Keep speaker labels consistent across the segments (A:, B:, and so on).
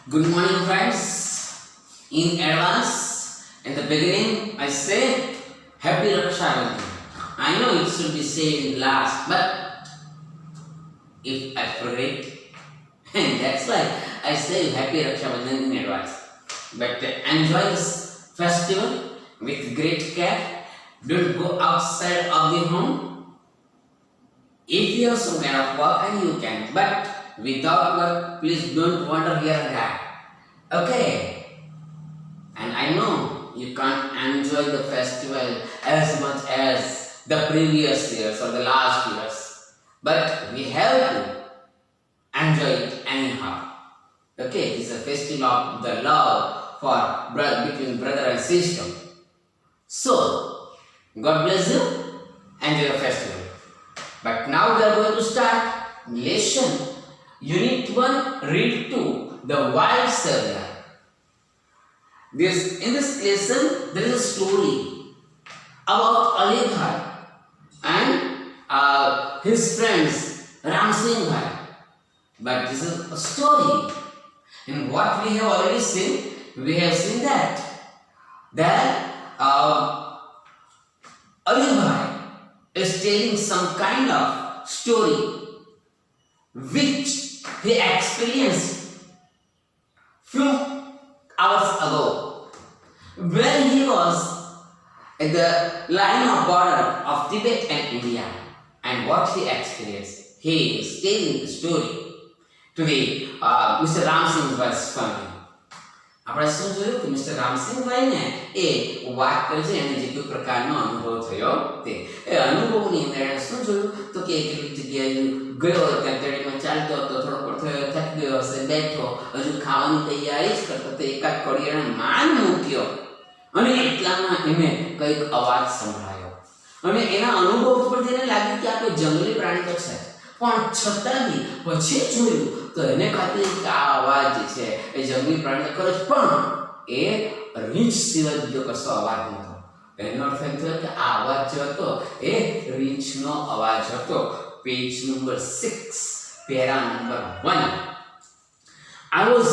A: Good morning, friends. In advance, in the beginning, I say Happy Raksha Bandhan. I know it should be said last, but if I forget, and that's why I say Happy Raksha Bandhan in advance. But enjoy this festival with great care. Don't go outside of the home. If you have some kind of work, and you can, but without work, please don't wander here and there. Okay, and I know you can't enjoy the festival as much as the previous years or the last years, but we have to enjoy it anyhow. Okay, this is a festival of the love between brother and sister. So, God bless you. Enjoy the festival. But now we are going to start lesson Unit 1, Read 2, The Wild Sailor. In this lesson, there is a story about Ali Bhai and his friends Ram Singh Bhai. But this is a story. And what we have already seen, we have seen that Ali Bhai is telling some kind of story which he experienced few hours ago when he was at the line of border of Tibet and India, and what he experienced. He is telling the story to the Mr. Ram Singh Bhai's family. આપણે શું જોયું કે mister Ramsinhbhai ને એ વાત કરે છે એને જે કોઈ પ્રકારનો અનુભવ થયો તે એ અનુભવની અંદર એણે શું જોયું તો કે કેટલીક જગ્યાએ ગયો ત્યાં ગાડીમાં ચાલતો હતો, થોડો પડતો થાકી ગયો હશે, બેઠો, હજુ ખાવાની તૈયારી જ કરતો તો એકાદ કડી એણે માન મૂક્યો અને એટલામાં એને કંઈક અવાજ સંભળાયો અને એના અનુભવ પરથી એને લાગ્યું કે આ કોઈ જંગલી પ્રાણી તો છે, પણ છતાં બી પછી જોયું તો એને ખાતરી કે આ અવાજ જે છે એ જંગલી પ્રાણી કરે છે, પણ એ રીંછ સિવાય બીજો કશો અવાજ નહોતો. એનો અર્થ એમ થયો કે આ અવાજ જે હતો એ રીંછનો અવાજ હતો. Page number 6, para number 1. I was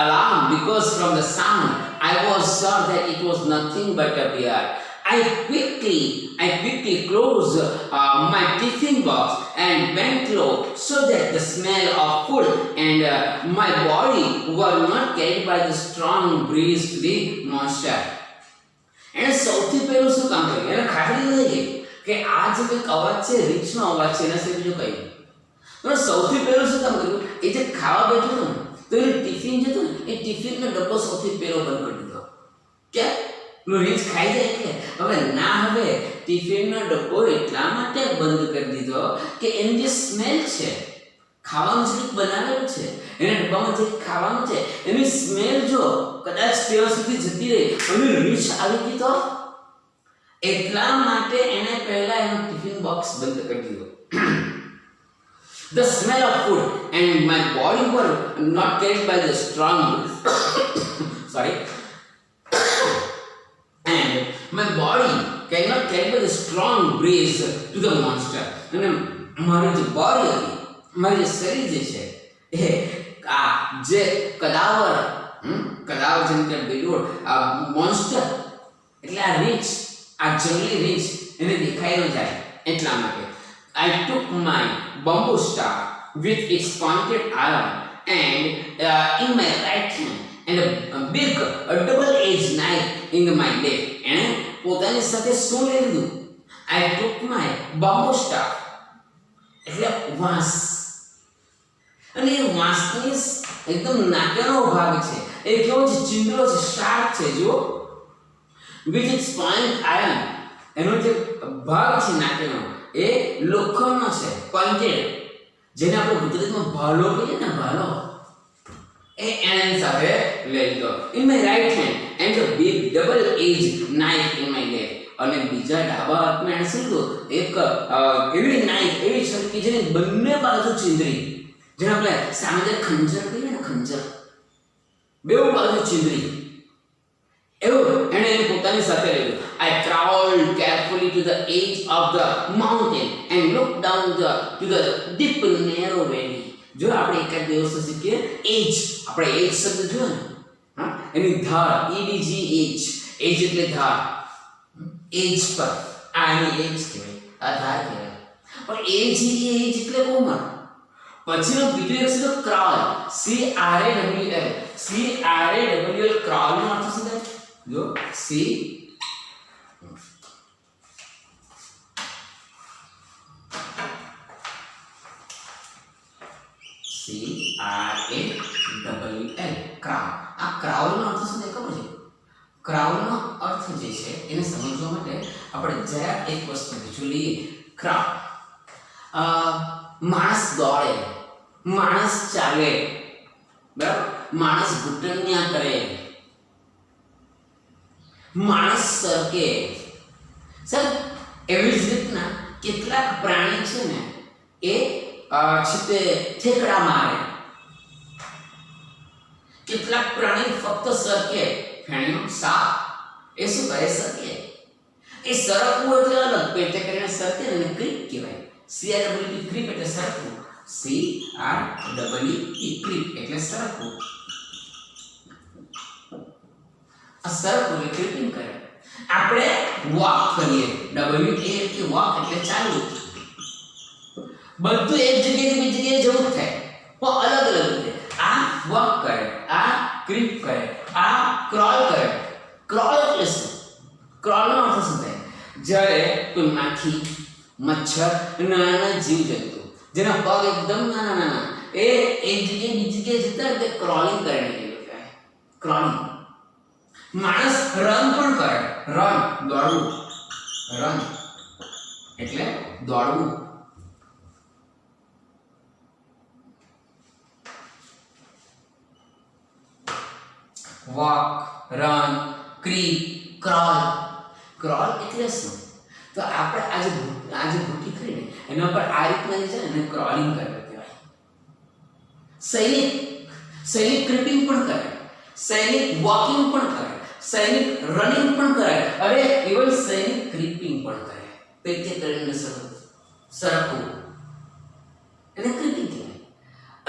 A: alarmed because from the sound I was sure that it was nothing but a bear. I quickly closed my tiffin box and bent low so that the smell of food and my body were not carried by the strong breeze to the monster. And સૌથી પહેલું શું કામ કર્યું? એને ખાતરી થઈ ગઈ કે આ જે કંઈક અવાજ છે રીંછનો અવાજ છે એના સિવાય બીજું કંઈ નહીં. તો સૌથી પહેલું શું કામ કર્યું? એ જે ખાવા બેઠું હતું ને તો એનું ટિફિન જે હતું ને એ ટિફિનનો ડબ્બો સૌથી પહેલો બંધ કરી દીધો. કેમ? રીંછ ખાઈ જાય એટલે હવે ના, હવે ટિફિનનો ડબ્બો એટલા માટે બંધ કરી દીધો કે એની જે સ્મેલ છે, ખાવાનું જે બનાવેલું છે એના ડબ્બામાં જે ખાવાનું છે એની સ્મેલ જો કદાચ ત્યાં સુધી જતી રહી અને રીંછ આવી ગઈ તો એટલા માટે એને પહેલા એનો ટિફિન બોક્સ બંધ કરી દીધો. The smell of food and my body were not carried by the strong and my body cannot carry by the strong breeze to the monster. અને મારી જે બોડી હતી, મારી જે શરીર જે છે એ આ જે કદાવર જેમ કે બેડોળ આ મોન્સ્ટર એટલે આ રીંછ, આ જંગલી રીંછ એને દેખાઈ ન જાય એટલા માટે. I took my bamboo staff with its pointed iron and in my right hand and a big double-edged knife in my left. And પોતાની સાથે શું લઈ લીધું? I took my bamboo staff એટલે વાંસ, અને એ વાંસની એકદમ નાકેનો ભાગ છે, એ કેવો છે? ચીંદરો છે, શાર્પ છે. જો with its point iron, એનો જે ભાગ છે નાકેનો એ લોખંડનો છે, પોઇન્ટેડ, જેને આપણે ગુજરાતીમાં ભાલો કહીએ ને, ભાલો, એ એની સાથે લઈ લીધો. In my right hand and a big double-edged knife in my left. અને બીજા ડાબા હાથમાં એણે શું લીધું? એક એવી નાઈફ, એવી છડકી જેની બંને બાજુ ચીંદરી, જેને આપણે સામે ખંજર કહીએ ને, ખંજર, બેઉ બાજુ ચીંદરી, એવું એણે પોતાની સાથે લઈ લીધું. I crawled carefully to the edge of the mountain and looked down to the deep narrow valley જો આપણે એકાદ બે વસ્તુ શીખીએ, એજ, આપણે એજ શબ્દ જોયો ને, હા, એની ધાર, EDG, એજ એટલે ધાર, એજ પર, આ એની એજ કહેવાય, આ ધાર કહેવાય. પણ એજ એટલે ઉંમર. પછીનો બીજો એક છે ક્રાલ, CRAWL, ક્રાલ નો અર્થ શું થાય? જો CRAWL, ક્રાઉલ. આ ક્રાઉલ નો અર્થ શું થાય ખબર છે? ક્રાઉલ નો અર્થ જે છે એને સમજવા માટે આપણે જરા એક વસ્તુ બીજું લઈએ. ક્રાઉલ, માણસ દોડે, માણસ ચાલે, બરાબર, માણસ ઘૂંટણિયા કરે, માણસ સરકે. સર એવી જ રીતના કેટલાક પ્રાણી છે ને એ છે ઠેકડા મારે, કેટલાક પ્રાણી ફક્ત સરકે. ફેણીનો સાપ એ શું કરે? સરકે. એ સરકવું એટલે અલગ, પેટે કરીને સરકે ને ક્રીપ કહેવાય. CRWP, ક્રીપ એટલે સરકવું. CRWP, ક્રીપ એટલે સરકવું. આ સરકવું એટલે ક્રીપિંગ કરે. આપણે વોક કરીએ, WA એટલે વોક એટલે ચાલવું. બધું એક જગ્યાએથી બીજી જગ્યાએ જવું જ થાય, પણ અલગ અલગ રીતે. આ વોક કરે, આ ક્રીપ કરે, આ ક્રોલ કરે. ક્રોલ એટલે શું? ક્રોલ નો અર્થ શું થાય? જ્યારે કોઈ માખી, મચ્છર, નાના જીવજંતુ જેના પગ એકદમ નાના નાના એ એક જગ્યાએ બીજી જગ્યાએ જતા તે ક્રોલિંગ કરીને કહેવાય. ક્રોલિંગ. માણસ રન પણ કરે, રન, દોડવું, રન એટલે દોડવું. Walk, run, creep, crawl. Crawl એટલે શું? તો આપણે આજે ઘૂંટી કરીને એના પર આ રીતના જે છે ને એને ક્રોલિંગ કરવું કહેવાય. સૈનિક ક્રીપિંગ પણ કરે, સૈનિક વોકિંગ પણ કરે, સૈનિક રનિંગ પણ કરે, અરે ઇવન સૈનિક ક્રીપિંગ પણ કરે. પેટે કરીને સરકવું એને ક્રીપિંગ કહેવાય.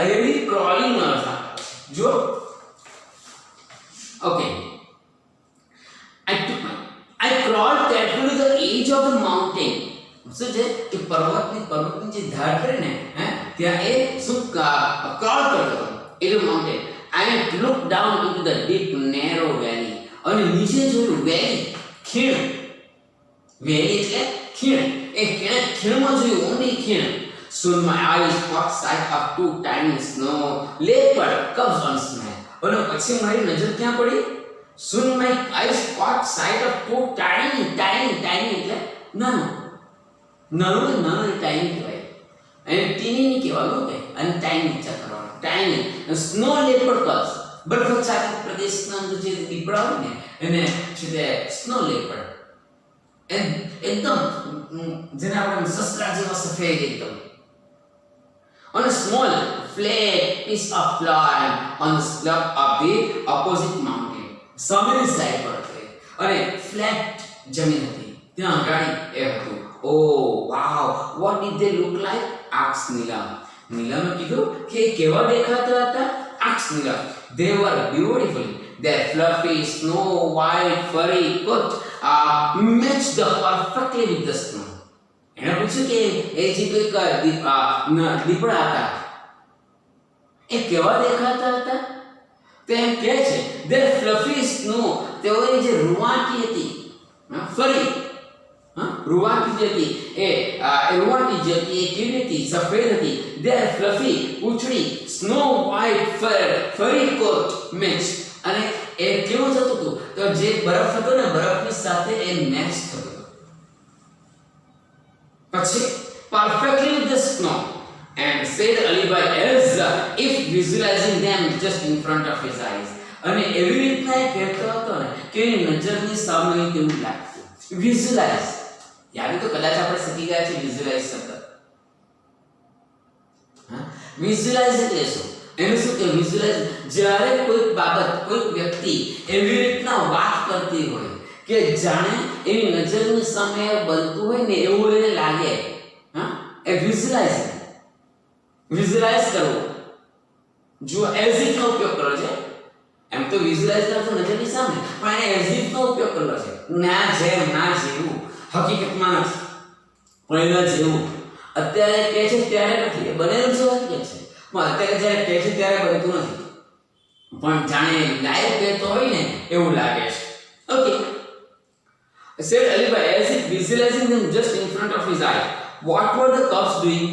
A: અહીં ક્રોલિંગ નો અર્થ આપે છે. જો okay, I crawled carefully to the edge of the mountain. શું છે કે પર્વતની જે ધાર કરે ને, ત્યાં એ શું ક્રોલ કરતો હતો એ mountain. I looked down into the deep narrow valley. અને નીચે જોયું વેલી, ખીણ. વેલી એટલે ખીણ. એ ખીણમાં જોયું, ઊંડી ખીણ. Soon my eyes caught sight of two tiny snow leopard cubs on snake. અને પછી મારી નજર ક્યાં પડી? Soon my eyes caught sight of two tiny એટલે નાનું tiny કહેવાય. અને ટીની ની કહેવાનું કે અને ટાઈની વિચાર કરવાનો. ટાઈની સ્નો લેપર્ડ કલ્સ, બરફાચ્છાદિત પ્રદેશના અંદર જે દીપડા હોય ને એને છે તે સ્નો લેપર્ડ. એકદમ જેને આપણે સસરા જેવા સફેદ એકદમ. On a small flat piece of land on the slope of the opposite mountain. સામેની સાઈડ પર હતી અને ફ્લેટ જમીન હતી, ત્યાં ગાડી એ હતું. Oh wow, what did they look like? asked Neelam. નીલમે કીધું કે કેવા દેખાતા હતા? asked Neelam. They were beautiful. Their fluffy, snow white, furry coat matched perfectly with the snow. એને પૂછ્યું કે એ જે કોઈક દીપડા હતા એ કેવા દેખાતા હતા? તો એમ કહે છે their fluffy snow, તેઓની જે રૂવાટી હતી, ફરી રૂવાટી જે હતી એ રૂવાટી જે હતી એ કેવી હતી? સફેદ હતી. their fluffy, પૂંછડી, snow white fur, furry coat match. અને એ કેવું થતું હતું? તો જે બરફ હતો ને બરફની સાથે એ મેચ થતું હતું. પછી perfectly with the snow, and said Alibai as if visualizing them just in front of his eyes. અને એવી રીતના એ કહેતો હતો ને કે એની નજરની સામે કેવું લાગતું. વિઝ્યુલાઇઝ, યાદ તો કદાચ આપણે શીખી ગયા છે વિઝ્યુલાઇઝ શબ્દ. વિઝ્યુલાઇઝ એટલે શું? એનું શું કે વિઝ્યુલાઇઝ જ્યારે કોઈ બાબત, કોઈ વ્યક્તિ એવી રીતના વાત કરતી હોય કે જાણે એની નજરની સામે બનતું હોય ને એવું એને લાગે. એ વિઝ્યુલાઇઝ કરવું. જો એઝ ઇફ નો ઉપયોગ કર્યો છે. એમ તો વિઝ્યુઅલાઇઝ કરશો નજરની સામે, પણ એને એઝ ઇફ નો ઉપયોગ કર્યો છે. ના જેમ, ના જેવું, હકીકતમાં નથી, પણ એના જેવું. અત્યારે કહે છે ત્યારે નથી, એ બનેલું છે હકીકત છે, પણ અત્યારે જ્યારે કહે છે ત્યારે બનતું નથી, પણ જાણે લાઈવ કહેતો હોય ને એવું લાગે છે. Okay, said Alibai as if visualizing them just in front of his eye. What were the cubs doing?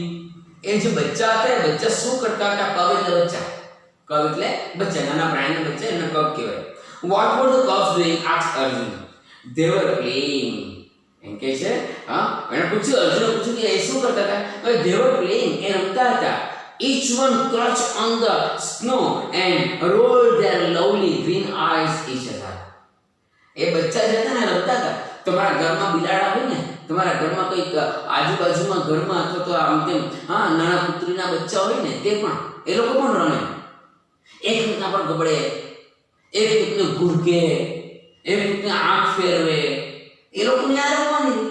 A: એ જે બચ્ચા હતા એ બચ્ચા શું કરતા હતા? કબ એટલે બચ્ચા, કબ એટલે બચ્ચા, નાના પ્રાણીના બચ્ચા એને કબ કહેવાય. What were the cubs doing? asked Arjun. They were playing. એમ કે છે, હા, એને પૂછ્યું, અર્જુને પૂછ્યું કે એ શું કરતા હતા? They were playing, એ રમતા હતા. Each one crouched on the snow and rolled their lovely green eyes each other. એ બચ્ચા જે હતા ને રમતા હતા. તમારા ઘરમાં બિલાડા હોય ને, તમારા ઘરમાં કંઈક આજુબાજુમાં ઘરમાં અથવા તો આમ તેમ, હા, નાના કૂતરીના બચ્ચા હોય ને, તે પણ એ લોકો પણ રમે. એકબીજા પર ગબડે, એકબીજાને ઘૂરકે, એકબીજાને આંખ ફેરવે, એ લોકોને આ રમવાની.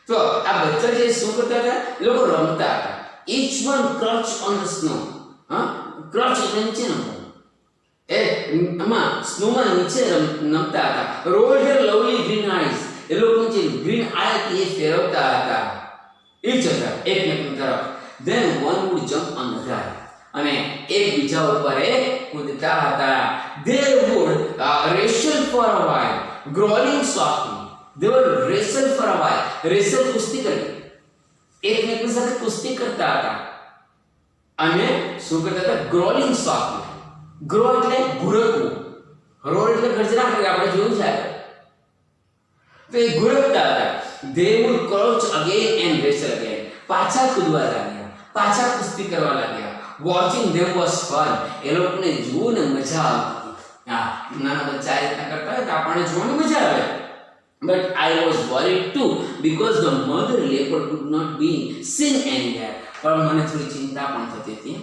A: તો આ બચ્ચા જે શું કરતા હતા? એ લોકો રમતા હતા. Each one crouched on the snow. હા, ક્રચ એટલે નીચે રમતા. આમાં સ્નોમાં નીચે રમતા હતા. Roll their lovely green eyes, એ લોકો જે ગ્રીન આઈ હતી એ ફેરવતા હતા ઈચ અધર, એકમેકની તરફ. Then one would jump on the other, અને એકબીજા ઉપર એ કૂદતા હતા. They would wrestle for a while, growling softly. They would wrestle for a while. wrestle કુસ્તી કરી, એકમેકની સાથે કુસ્તી કરતા હતા. અને શું કરતા હતા? growling softly. ગ્રો એટલે ગુરકવું, રોલ એટલે ગર્જના કરવી, આપણે જોયું છે આગળ. તો એ ગુરકતા હતા. They would crouch again and wrestle again. પાછા કૂદવા લાગ્યા, પાછા કુસ્તી કરવા લાગ્યા. Watching them was fun. એ લોકોને જોવું ને મજા આવતી. હા, નાના બચ્ચા આ રીતના કરતા હોય તો આપણને જોવાની મજા આવે. But I was worried too because the mother leopard could not be seen anywhere. પણ મને થોડી ચિંતા પણ થતી હતી.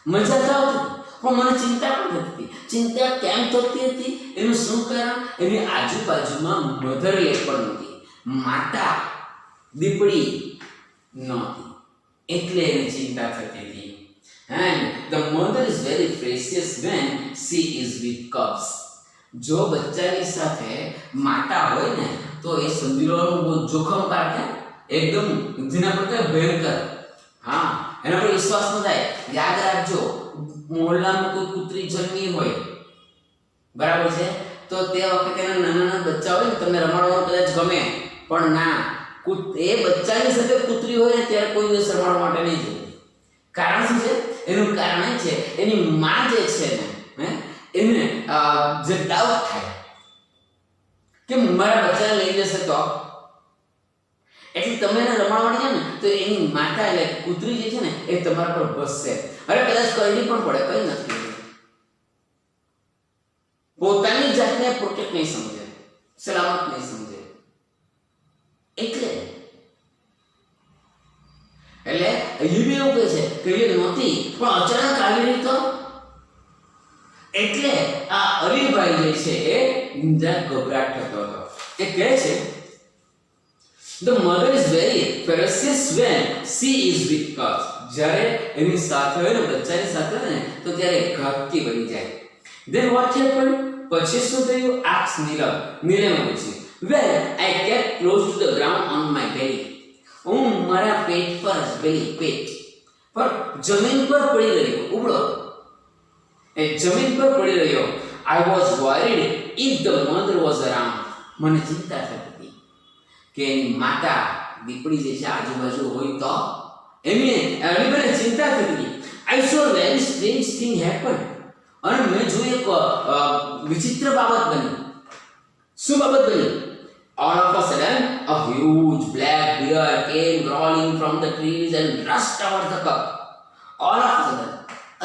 A: મજા તો આવતી, પણ મને ચિંતા પણ થતી હતી. ચિંતા કેમ થતી હતી? એનું શું કારણ? એની આજુબાજુમાં મધર લેપર્ડ નહોતી, માતા દીપડી નહોતી, એટલે એને ચિંતા થતી હતી. And the mother is very precious when she is with cubs. જો બચ્ચાની સાથે માતા હોય ને તો એ સમજી લેવાનું બહુ જોખમકાર છે, એકદમ જેના પર ભયંકર. હા, એના પર વિશ્વાસ ન થાય. યાદ રાખજો, મોહલ્લામાં કોઈ કૂતરી જન્મી હોય, બરાબર છે, તો તે વખતે એના નાના નાના બચ્ચા હોય ને, તમને રમાડવાનું કદાચ ગમે, પણ ના, એ બચ્ચાની સાથે કૂતરી હોય ને ત્યારે કોઈ દિવસ રમાડવા માટે નહીં જવું. કારણ શું છે? એનું કારણ એ છે, એની માં જે છે ને, એને જે ડાઉટ થાય કે મારા બચ્ચાને લઈ જશે તો, એટલે તમે એને રમાડવાની છે ને તો એની માતા એટલે કૂતરી જે છે ને એ તમારા પર બસશે. અરે કદાચ કરડી પણ પડે, કઈ નથી, પોતાની જાતને પ્રોટેક્ટ નહીં સમજે, સલામત નહીં સમજે. એટલે યુબી એવું કહે છે કે એ નહોતી, પણ અચાનક આવી રહી તો, એટલે આ અલીભાઈ જે છે એ ગભરાટ થતો હતો. એ કહે છે The mother is very ferocious when she is with cubs. જ્યારે એની સાથે હોય ને, બચ્ચાની સાથે હોય ને, તો ત્યારે ઘાતકી બની જાય. Then what happened? પછી શું થયું? asked Neelam. નીલમે પૂછ્યું. Well, I kept close to the ground on my belly. હું મારા પેટ પર, પેટ પર જમીન પર પડી રહ્યો, ઉબળો, એ જમીન પર પડી રહ્યો. I was worried if the mother was around. મને ચિંતા થતી હતી કે એની માતા દીપડી જે છે આજુબાજુ હોય તો, એમને મને ચિંતા થતી હતી. I saw a very strange thing happen. અને મેં જોયું એક વિચિત્ર બાબત બની. શું બાબત બની? All of a sudden, a huge black bear came crawling from the trees and rushed towards the cub. All of a sudden,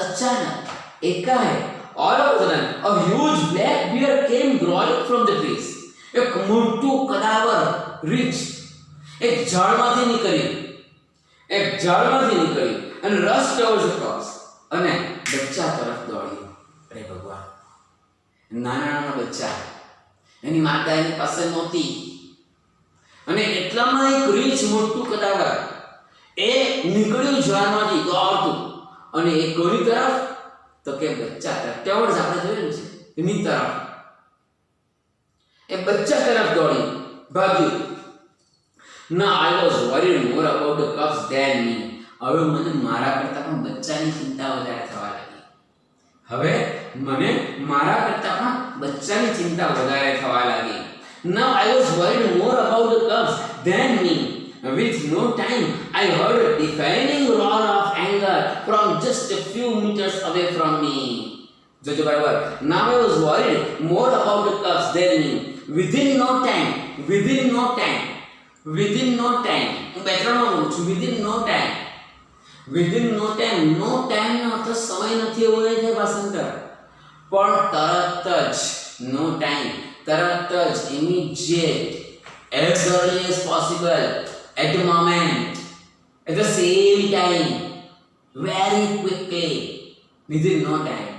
A: अचानक, एकाएक, all of a sudden, a huge black bear came crawling from the trees. एक मोटू कदावर રીંછ એક ઝાડમાંથી નીકળી અને રસ ટવર્સ the cross, અને બચ્ચા તરફ દોડ્યું. અરે ભગવાન, નાના નાના બચ્ચા, એની માતા એની પાસે નહોતી, અને એટલામાં એક રીંછ મોટું કદાવર એ નીકળ્યું ઝાડમાંથી દોડતું, અને એ કોની તરફ? તો કે બચ્ચા તરફ. તેવડ આપણે જોયેલું છે એની તરફ. એ બચ્ચા તરફ દોડી ભાગ્યું. Now I was worried more about the cubs than me. હવે મને મારા કરતા પણ બચ્ચાની ચિંતા વધારે થવા લાગી. હવે મને મારા કરતા પણ બચ્ચાની ચિંતા વધારે થવા લાગી. Now I was worried more about the cubs than me. With no time, I heard a deafening roar of anger from just a few meters away from me. જોજો બરાબર. Now I was worried more about the cubs than me. Within no time, within no time. હું બે ત્રણ બોલું છું. within no time નો અર્થ સમય નથી એવો નહીં થાય ભાષાંતર, પણ તરત જ. નો ટાઈમ તરત જ, immediate, as early as possible, at the moment, at the same time, very quickly, within no time.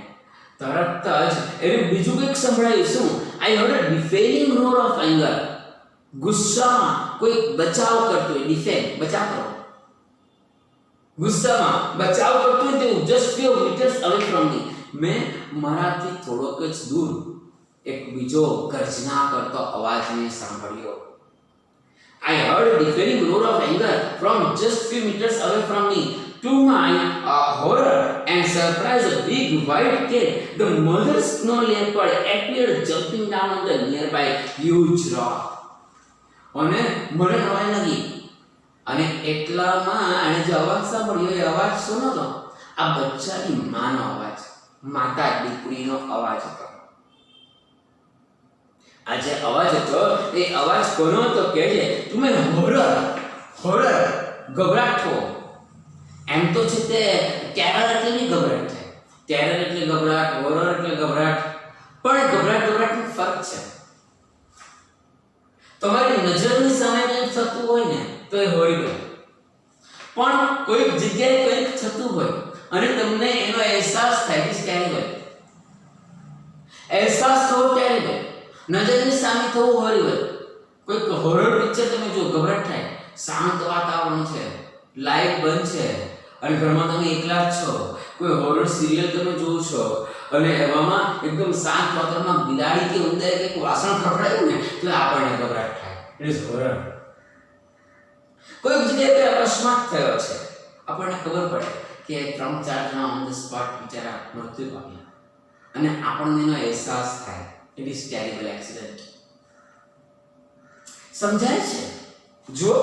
A: તરત જ એને બીજું કંઈક સંભળાયું. શું? I heard a deafening roar of anger. ગુસ્સામાં કોઈ બચાવ કરતો હોય. ડિફેન્ડ, બચાવ કરો. ગુસ્સામાં બચાવ કરતો હોય તેવું. Just few meters away from me. મેં મારાથી થોડોક જ દૂર એક બીજો ગર્જના કરતો અવાજને સાંભળ્યો. I heard a deafening roar of anger from just few meters away from me. To my horror and surprise, a big white cat, the mother snow leopard, appeared jumping down on the nearby huge rock. અને મને નવાઈ લાગી. અને એટલામાં આને જે અવાજ સાંભળ્યો એ અવાજ શું હતો? આ બચ્ચાની માનો અવાજ, માતા દીકરીનો અવાજ હતો. આ જે અવાજ હતો એ અવાજ કોનો હતો કે છે તમે હોરર ગભરાટ થો. એમ તો છે તે ટેરર એટલે નહીં ગભરાટ થાય. ટેરર એટલે ગભરાટ, હોરર એટલે ગભરાટ. પણ ગભરાટનો ફરક છે. તમારી નજરની સામે કંઈક થતું હોય ને તો એ હોરિબલ. પણ કોઈક જગ્યાએ કંઈક થતું હોય અને તમને એનો અહેસાસ થાય કે ટેરેબલ. અહેસાસ થવો ટેરેબલ, નજરની સામે થવું હોરિબલ. કોઈક હોરર પિક્ચર તમે જો, ગભરાટ થાય. શાંત વાતાવરણ છે, લાઇટ બંધ છે અને ઘરમાં તમે એકલા જ છો. કોઈ હોરર સિરિયલ તમે જોવો છો અને એવામાં એકદમ શાંત વાતાવરણમાં બિલાડી કે ઉંદરે કંઈક વાસણ ખખડાયું ને તો આપણને ગભરાટ થાય. It is horror. કોઈ જગ્યાએ અકસ્માત થયો છે, આપણને ખબર પડે કે 3-4 જણા ઓન ધ સ્પોટ બિચારા મૃત્યુ પામ્યા અને આપણને એનો અહેસાસ થાય. It is terrible accident. સમજાય છે? જો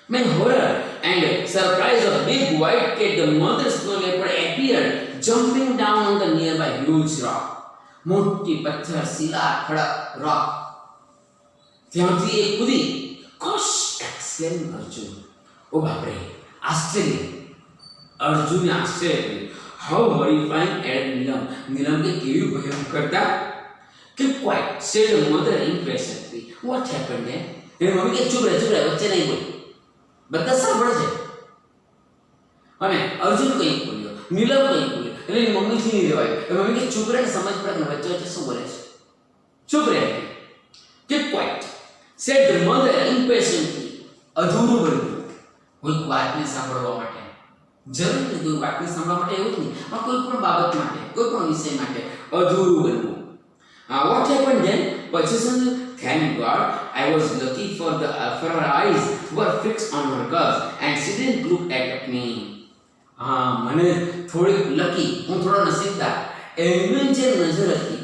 A: મેં horror and surprise, a big white cat, the mother snow leopard, appeared jumping down on the nearby huge rock. મોટી પથ્થર, શિલા, ખડક, રોક. ત્યાંથી એક કૂદી. કોશ! exclaimed અર્જુન. ઓ બાપરે! આશ્ચર્ય! અર્જુને આશ્ચર્ય કર્યું. How horrifying! added નીલમ. નીલમ કે કેવી ભયંકરતા. Keep quiet, said the mother impatiently. What happened then? Any mummy કે ચૂપ રહે, વચ્ચે નહીં બોલ. બધા સાંભળે છે. અને અર્જુન કંઈક બોલ્યો, નીલમ કંઈક બોલ્યો, એટલે એની મમ્મીથી નહીં રહેવાય. એ મમ્મી કે ચૂપ રહે, સમજ પડે ને વચ્ચે વચ્ચે શું બોલે છે. ચૂપ રહે. Keep quiet, said the mother impatiently. અધૂરું બોલ્યું. કોઈક વાતને સાંભળવા માટે. જરૂર નથી કોઈ વાતને સાંભળવા માટે એવું જ નહીં, પણ કોઈ પણ બાબત માટે, કોઈ પણ વિષય માટે અધૂરું બોલવું. What happened then? પછી શું? Thank God, I was lucky for her eyes were fixed on her cubs and she didn't look at me. મને થોડી લકી, હું થોડો નસીબદાર. એની જે નજર હતી,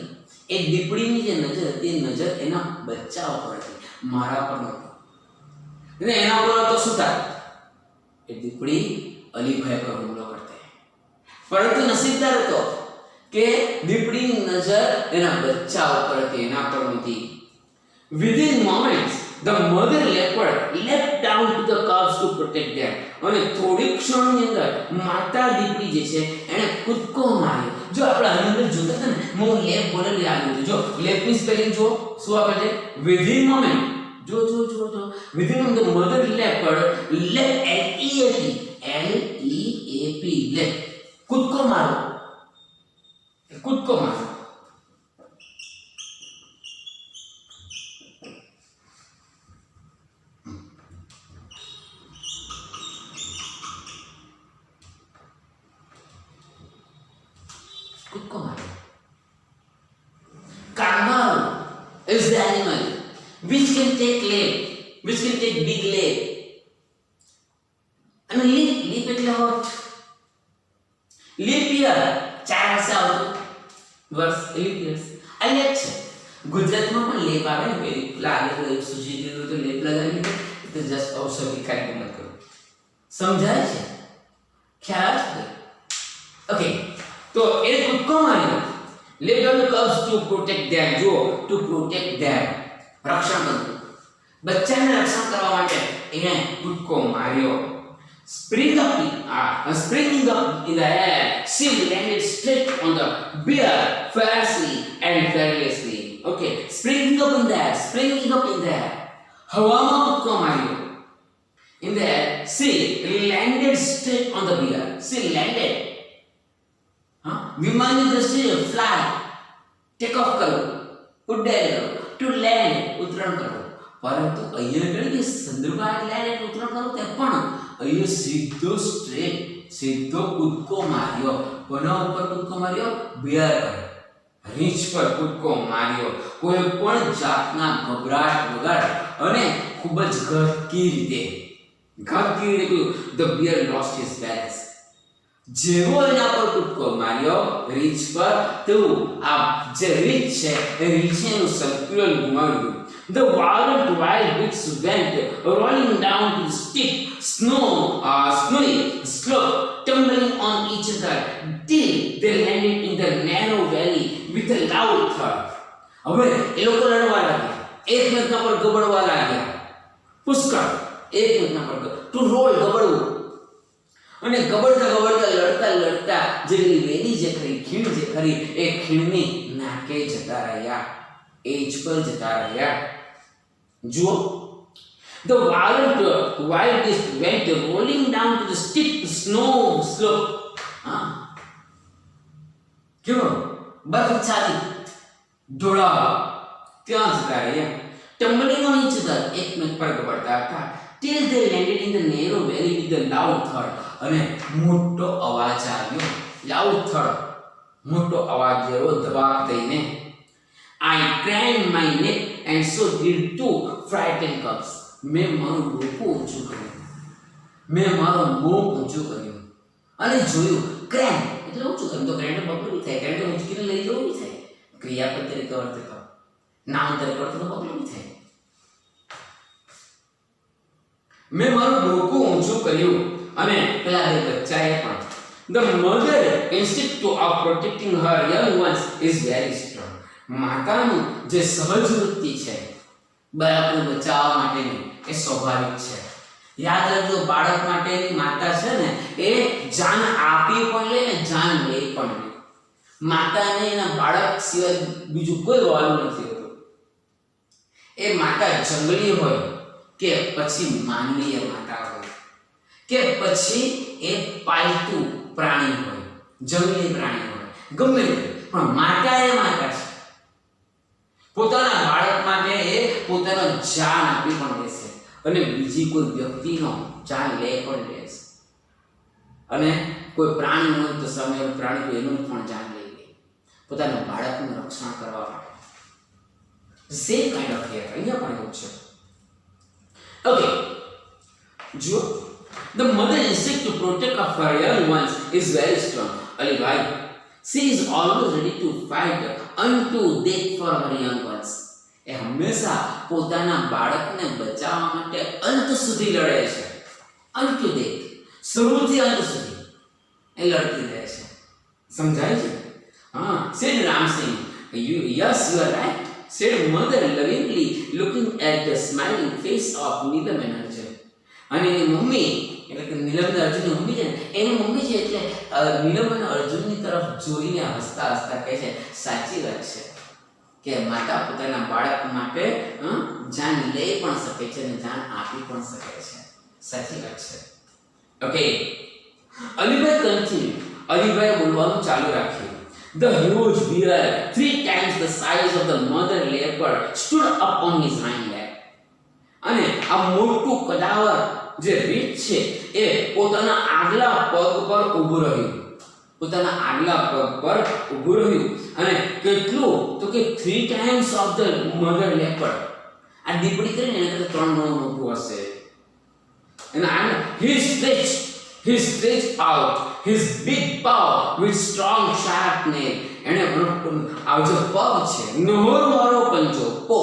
A: એ દીપડીની જે નજર હતી, એ નજર એના બચ્ચા ઉપર હતી, મારા પર નહોતી. અને એના પર તો શું થાય? એ દીપડી અલીભાઈ પર હુમલો કરતી. પરંતુ નસીબદાર હતો કે દીપડીની નજર એના બચ્ચા ઉપર હતી, એના પર નહોતી. Within moments, the mother leopard leapt down to the cubs to protect them. અને થોડી ક્ષણની અંદર માતા દીપડી જે છે એને કૂદકો માર્યો. જો આપણે આની અંદર જોતા હતા ને, હું લેપ બોલેલી આવ્યું જો લેપની સ્પેલિંગ જો શું આપે છે? within moment. જો within moment, the mother leopard leapt, L-E-A-P leapt, કૂદકો મારો. is the animal which can take big leap. અને leap એટલે what? Leap year 4 વર્ષે આવતું વર્ષ leap years આ લેપ છે. ગુજરાતમાં પણ લેપ આવે ને પેલી લાગે તો એક સુજી દીધું તો લેપ લગાવી દે તો જસ્ટ ઔષધિ ખાઈ મત કરો. સમજાય છે? ખ્યાલ છે? ઓકે, તો એ કૂદકો માર્યો. Let down the cubs to protect them. જો to protect them, રક્ષણ કરવું. બચ્ચાને રક્ષણ કરવા માટે એને કૂદકો માર્યો. Springing up in the air, she landed straight on the bear fiercely and fearlessly. Okay, springing up in the air. હવામાં કૂદકો માર્યો. In the air, she landed straight on the bear. She landed. વિમાનની દ્રષ્ટિએ fly, take off કરવું, ઉડ્ડયન કરવું, to land ઉતરણ કરવું. પરંતુ અહીંયા આગળ કે સંદર્ભમાં land એટલે ઉતરણ કરવું તે પણ અહીંયા સીધો કૂદકો માર્યો. કોના ઉપર કૂદકો માર્યો? બિયર પર, રીંછ પર કૂદકો માર્યો. કોઈ પણ જાતના ગભરાટ વગર અને ખૂબ જ ઘટકી રીતે કહ્યું the bear lost his balance. જેવો એના પર કૂદકો માર્યો રીંછ પર તો આ જે રીંછ છે એ રીંછે એનું સંતુલન ગુમાવી દીધું. The wild beasts went rolling down the steep snowy slope, tumbling on each other till they landed in the narrow valley with a loud thud. હવે એ લોકો લડવા લાગ્યા, એકમેકના પર ગબડવા લાગ્યા. પુષ્કળ એકમેકના પર to roll ગબડવું. અને ગબડતા લડતા જે વેલી જે ખરી ખીણ જે ખરી એ ખીણની નાકે જતા રહ્યા, એજ પર જતા રહ્યા. જુઓ, the wild beast went rolling down to the steep snow slope. કેવો બરફછાદી ઢોળા ત્યાં જતા રહ્યા. tumbling on each other એકમેક પર ગબડતા હતા till they landed in the narrow valley with a loud thud. અને મોટો અવાજ આવ્યો, loud thud, મોટો અવાજ જેવો ધબાક દઈને. I craned my neck and so did two frightened cubs. મેં મારું ડોકું ઊંચું કર્યું, મેં મારું મોં ઊંચું કર્યું અને જોયું. ક્રેન એટલે ઊંચું કર્યું. તો ક્રેન બબલું થાય, ક્રેન તો ઊંચકીને લઈ જવું બી થાય. ક્રિયાપદ તરીકે વર્તે તો નામ તરીકે વર્તે તો બબલું બી થાય. મેં મારું ડોકું ઊંચું કર્યું અને પેલા બે બચ્ચાએ પણ. The mother instinct of protecting her young ones is very strong. માતાનું જે સહજ વૃત્તિ છે બાળકને બચાવવા માટેની એ સ્વાભાવિક છે. યાદ રાખજો, બાળક માટેની માતા છે ને એ જાન આપી પણ લે ને જાન લે પણ લે. માતાને એના બાળક સિવાય બીજું કોઈ વાલું નથી હોતું. એ માતા જંગલી હોય કે પછી માનવીય માતા હોય કે પછી એ પાલતુ પ્રાણી હોય, જંગલી પ્રાણી હોય, ગમે તે, પણ માતા એ માતા છે. પોતાના બાળક માટે એ પોતાનો જાન આપી પણ દેશે અને બીજી કોઈ વ્યક્તિનો જાન લે પણ લેશે. અને કોઈ પ્રાણી હોય તો સામે પ્રાણી હોય એનું પણ જાન લઈ લે પોતાના બાળકનું રક્ષણ કરવા માટે. સેમ કાઇન્ડ ઓફ કેર અહીંયા પણ એવું છે. Okay, જો the mother instinct to protect of her young ones is very strong. Ali bhai, she is always ready to fight unto death for her young ones. એ હંમેશા પોતાના બાળકને બચાવવા માટે અંત સુધી લડે છે. unto death, શરૂથી અંત સુધી એ લડતી રહે છે. સમજાય છે? said Ram Singh, yes, you are right, said mother lovingly looking at the smiling face of Neelam and Arjun. અને એની મમ્મી એટલે કે નીલમ અને અર્જુનની મમ્મી છે ને એની મમ્મી છે એટલે નીલમ અને અર્જુનની તરફ જોઈને હસતા હસતા કહે છે સાચી વાત છે કે માતા પોતાના બાળક માટે જાન લઈ પણ શકે છે અને જાન આપી પણ શકે છે. સાચી વાત છે. Okay, Alibhai continue. અલીભાઈ બોલવાનું ચાલુ રાખ્યું. The huge bear, 3 times the size of the mother leopard, stood up on his hind leg. અને આ મોટું કદાવર જે રીંછ છે એ પોતાના આગલા પગ પર ઊભું રહ્યું. પોતાના આગલા પગ પર ઊભું રહ્યું અને કેટલું તો કે 3 times of the mother leopard. આ દીપડી કરીને એને કરતા 3 ગણું મોટું હશે. And he stretched out his big paw with strong sharp nail. એને આ જે પગ છે નહોરવાળો પંજો, પો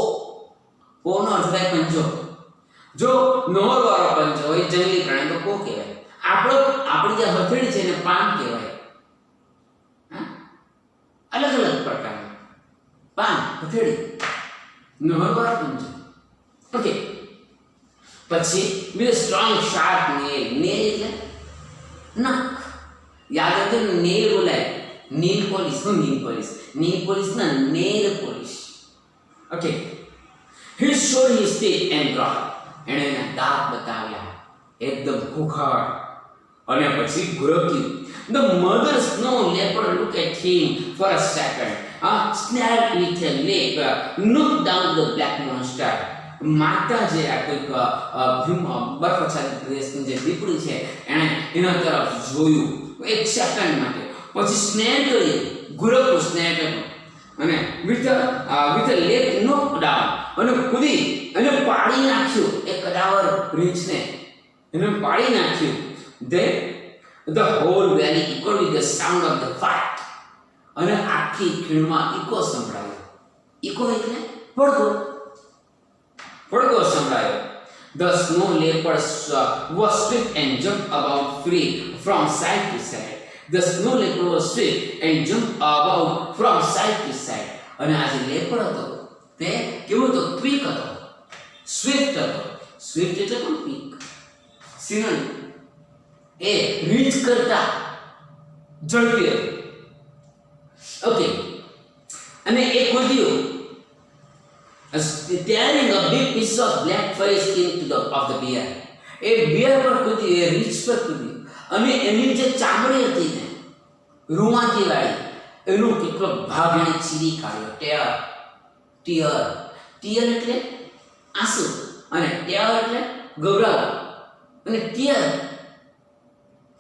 A: નો અર્થ થાય પંજો. જો નહોરવાળો પંજો હોય જંગલી પ્રાણી તો પો કહેવાય. આપણી જે હથેળી છે એને પાન કહેવાય. અલગ અલગ પ્રકારના પાન, હથેળી, નહોરવાળો પંજો. ઓકે, પછી with strong sharp nail. Nail એટલે નખ. યાદ રાખજો નેલ બોલાય. Nail polish. શું નેલ પોલિશ? નેલ પોલિશ ના nail polish. Okay, he showed his teeth and claw. એણે એના દાંત બતાવ્યા એકદમ ખુખાર અને પછી ગુરક્યું. The mother snow leopard looked at him for a second, snapped with a leg, looked down the black monster. માતા જે આ કોઈક બરફાચ્છાદિત પ્રદેશની જે દીપડી છે એણે એના તરફ જોયું એક સેકન્ડ માટે, પછી સ્નેહ કર્યું, ગુરકું સ્નેહ કર્યું અને વિથ લેગ નોક ડાઉન અને કૂદી અને પાડી નાખ્યું એ કદાવર રીંછને, એને પાડી નાખ્યું. The whole valley echoed with the sound of the fight. અને આખી ખીણમાં ઇકો સંભળાયો. ઇકો એટલે પડઘો સંભળાયો. The snow leopard was swift and jumped about free from side to side. The snow leopard was swift and jumped about from side to side. અને આ જે લેપડ હતો તે કેવો હતો? ક્વિક હતો, સ્વિફ્ટ હતો. સ્વિફ્ટ એટલે પણ ક્વિક સિનોનિમ. એ રીચ કરતા ઝડપી હતું. ઓકે, અને એ કૂદ્યું tearing a big piece of black furry skin of the bear. એ બિયર પર કૂદ્યું, એ રીચ પર કૂદ્યું અને એની જે ચામડી હતી ને રૂવાથી વાળી એનો કેટલો ભાગ એને ચીરી કાઢ્યો. ટીયર એટલે આંસુ અને ટેર એટલે ગભરાવો અને ટીયર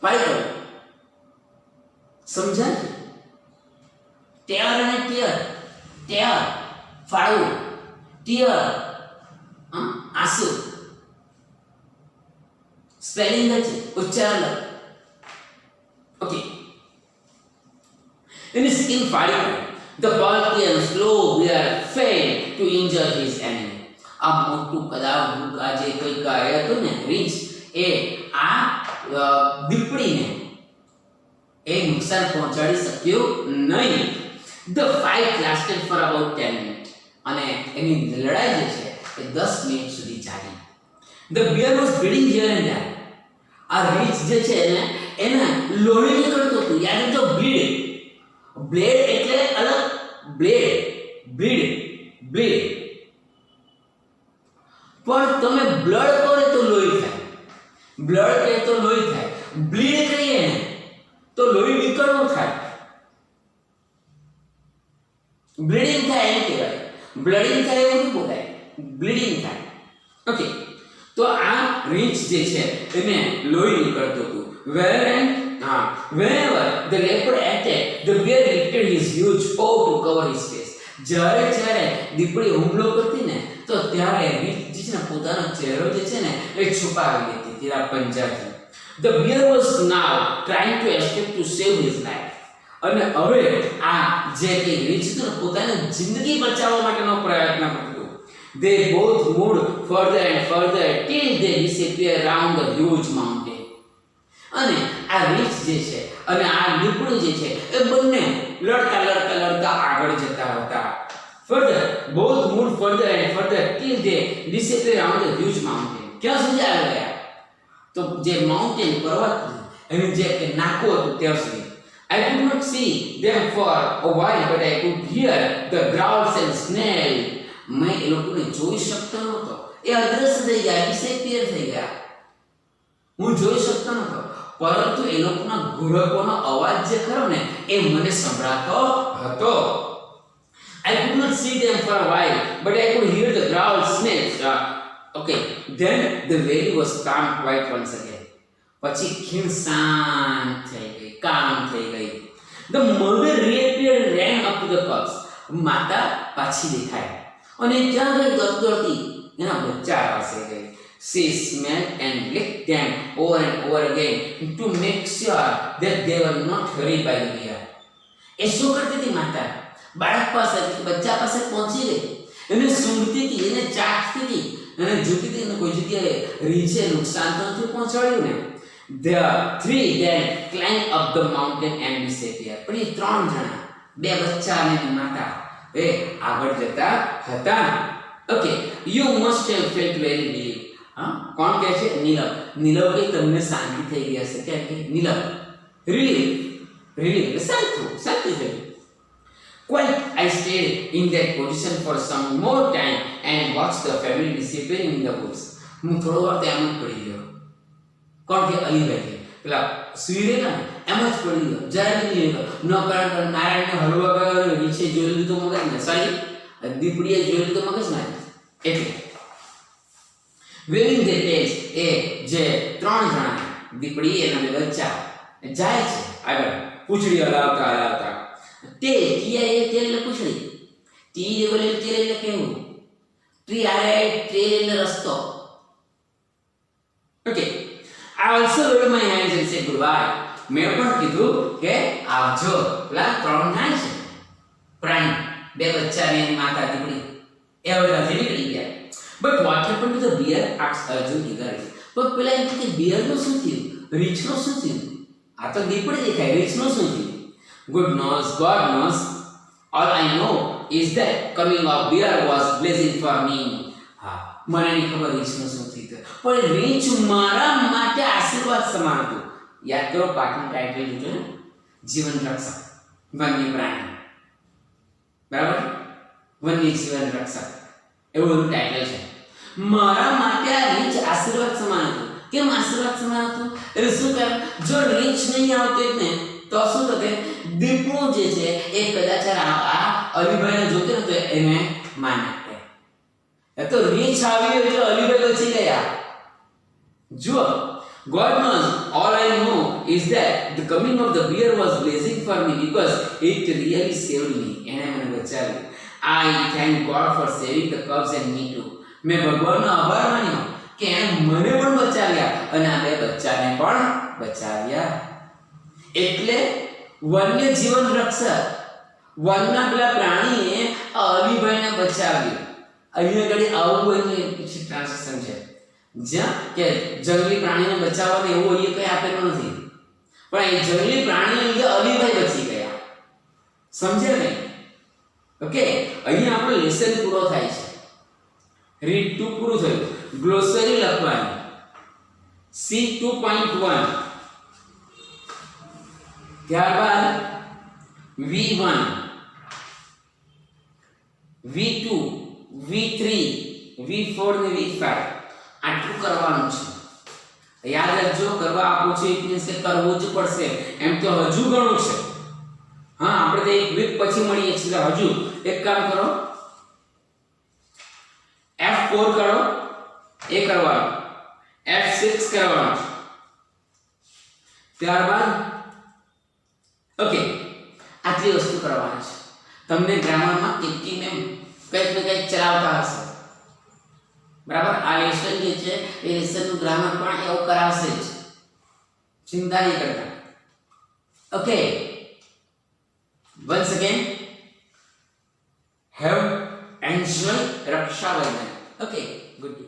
A: પાડી કાઢો. સમજાય? ટેર અને ટીયર. ટેર ફાડવું, ટીયર આંસુ. સ્પેલિંગ છે, ઉચ્ચારણ. Okay, in his skin fighting, the bulky and slow bear failed to injure his enemy. આ મોટું કદાવર આ જે કંઈક હતું ને રીંછ, એ આ દીપડીને એ નુકસાન પહોંચાડી શક્યું નહીં. The fight lasted for about 10 minutes. અને એની લડાઈ જે છે એ 10 મિનિટ સુધી ચાલી. The bear was bleeding here and there. આ રીંછ જે છે એને લોહી નીકળતું હતું. યાદ રાખજો, બ્લેડ એટલે અલગ, બ્લીડ. પણ તમે બ્લડ કહો તો લોહી થાય, બ્લડ કહે તો લોહી થાય, બ્લીડ કહીએ ને તો લોહી નીકળવું થાય, બ્લીડિંગ થાય એમ કહેવાય. બ્લડિંગ થાય એવું નહીં બોલાય, બ્લીડિંગ થાય. ઓકે, તો આ રીંછ જે છે એને લોહી નીકળતું હતું. Whenever the leopard attacked, the bear lifted his huge paw to cover his face. જ્યારે દીપડી હુમલો કરતી ને તો ત્યારે રીંછ જે છે ને પોતાનો ચહેરો જે છે ને એ છુપાવી લેતી તેના પંજાથી. The bear was now trying to escape to save his life. અને હવે આ જે કે રીંછ તો પોતાની જિંદગી બચાવવા માટેનો પ્રયત્ન કરતો. They both moved further and further till they disappeared around the huge mountain. અને આ રીંછ જે છે અને આ દીપડું જે છે એ બંને લડતા આગળ જતા હતા. Further, both moved further and further till they disappeared around the huge mountain. ક્યાં સુધી આવી ગયા? તો જે માઉન્ટેન પર્વત એનું જે કે નાકું હતું ત્યાં સુધી. I could not see them for a while, but I could hear the growls and snarl. મેં એ લોકોને જોઈ શકતો નહોતો, એ અદ્રશ્ય થઈ ગયા, ડિસેપિયર થઈ ગયા. હું જોઈ શકતો નહોતો, પરંતુ એ લોકોના ગુરકોનો અવાજ જે ખરો ને એ મને સંભળાતો હતો. I could not see them for a while, but I could hear the growls, snarls. Okay, then the valley was calm quite once again. પછી ખીણ શાંત થઈ ગઈ, કામ થઈ ગઈ. The mother reappeared, ran up to the cubs. માતા પાછી દેખાય અને ત્યાં ગઈ દોડતી એના બચ્ચા પાસે ગઈ. She smelled and licked them over and over again to make sure that they were not hurried by the bear. એ શું કરતી હતી માતા? બાળક પાસે બચ્ચા પાસે પહોંચી ગઈ, એને સૂંઘતી હતી, એને ચાટતી હતી અને જોતી હતી એને કોઈ જગ્યાએ રીંછે નુકસાન તો નથી પહોંચાડ્યું ને. The three then climbed up the mountain and disappeared. પણ એ ત્રણ જણા, બે બચ્ચા અને માતા એ આગળ જતા હતા. Okay, you must have felt very relieved. હા, કોણ કહે છે? નીલમ. નીલમ કે તમને શાંતિ થઈ ગઈ હશે. કેમ કે નીલમ relief શાંતિ થઈ. Quite, I stayed in that position for some more time and watched the family disappearing in the woods. હું થોડો વાર ત્યાં જ પડી ગયો. કોણ કે? અલીભાઈ. પેલા સુઈ રહેલા ને એમ જ પડી ગયો, જરા બી નહીં ગયો. ન કારણ નારાયણને હલવા ગયો, નીચે જોઈ લીધું મગજને, સોરી દીપડીએ જોઈ લીધું મગજને. એટલે વેવિંગ ધ ટેલ્સ, એ જે ત્રણ જણા દીપડી એના બે બચ્ચા જાય છે આગળ પૂંછડી હલાવતા. તે કિયા એ તેલ પૂછડી, ટી જે બોલે તેલ એટલે કેવું? ટ્રી આરે ટ્રેલ એટલે રસ્તો. Okay, I also rolled my hands and said goodbye. મેં પણ કીધું કે આવજો. પેલા ત્રણ નાય છે પ્રાણી, બે બચ્ચા ને એની માતા દીપડી, એ હવે રાજી નીકળી ગયા. But what happened to the bear? asked Arjun eagerly. પણ પેલા એમ કે bear નું શું થયું? રીંછનું શું થયું? આ તો દીપડી દેખાય, રીંછનું શું થયું? God knows. All I know is that coming of bear was blessing for me. હા, મને નહીં ખબર રીંછનું શું થયું, પણ રીંછ મારા માટે આશીર્વાદ સમાન હતું. યાદ કરો પાઠનું ટાઇટલ લીધું ને, જીવન રક્ષક, વન્ય પ્રાણી, બરાબર? વન્ય જીવન રક્ષક એવું ટાઇટલ છે. મારા માટે આ રીંછ આશીર્વાદ સમાન હતું. કેમ આશીર્વાદ સમાન હતું? એટલે શું કારણ? જો રીંછ નહીં આવતો ને તો શું થતે? દીપડું જે છે એ કદાચ આ અલીભાઈને જોતે ને તો એને માર નાખે. એ તો રીંછ આવી એટલે અલીભાઈ બચી ગયા. જુઓ, God knows, all I know is that the coming of the bear was blessing for me because it really saved me. એને મને બચાવ્યું. I thank God for saving the cubs and me too. મેં ભગવાનનો આભાર માન્યો કે એણે મને પણ બચાવ્યા અને આ બે બચ્ચાને પણ બચાવ્યા. એટલે વન્ય જીવન રક્ષક, વનના પેલા પ્રાણીએ આ અલીભાઈને બચાવ્યું. અહીંયા આગળ આવું એનું પછી ટ્રાન્સલેશન છે જ્યાં કે જંગલી પ્રાણીને બચાવવાનું એવું અહીંયા કંઈ આપેલું નથી, પણ એ જંગલી પ્રાણીને લીધે અલીભાઈ બચી ગયા. સમજ્યા ને? ઓકે, અહીંયા આપણો લેસન પૂરો થાય છે. રીડ 2 પૂરું થયું. ગ્લોસરી લખવાની. C2.1, ત્યારબાદ V1, V2, V3, V4 ને V5 આટલું કરવાનું છે. યાદ રાખજો, કરવા આપું છું એટલે કે કરવું જ પડશે. એમ તો હજુ ઘણું છે. હા, આપણે તો એક વીક પછી મળીએ છીએ. હજુ એક કામ કરો, F4 કરો, એ કરવાનું, F6 કરવાનું, ત્યારબાદ ઓકે આટલી વસ્તુ કરવાની છે. તમને ગ્રામરમાં કેટલી મેં કંઈક ને કંઈક ચલાવતા હશે, બરાબર? આ લેસન જે છે એ લેસનનું ગ્રામર પણ એવું કરાવશે જ, ચિંતા નહીં કરતા. Okay, once again, have enjoyed Raksha Bandhan. Okay, good.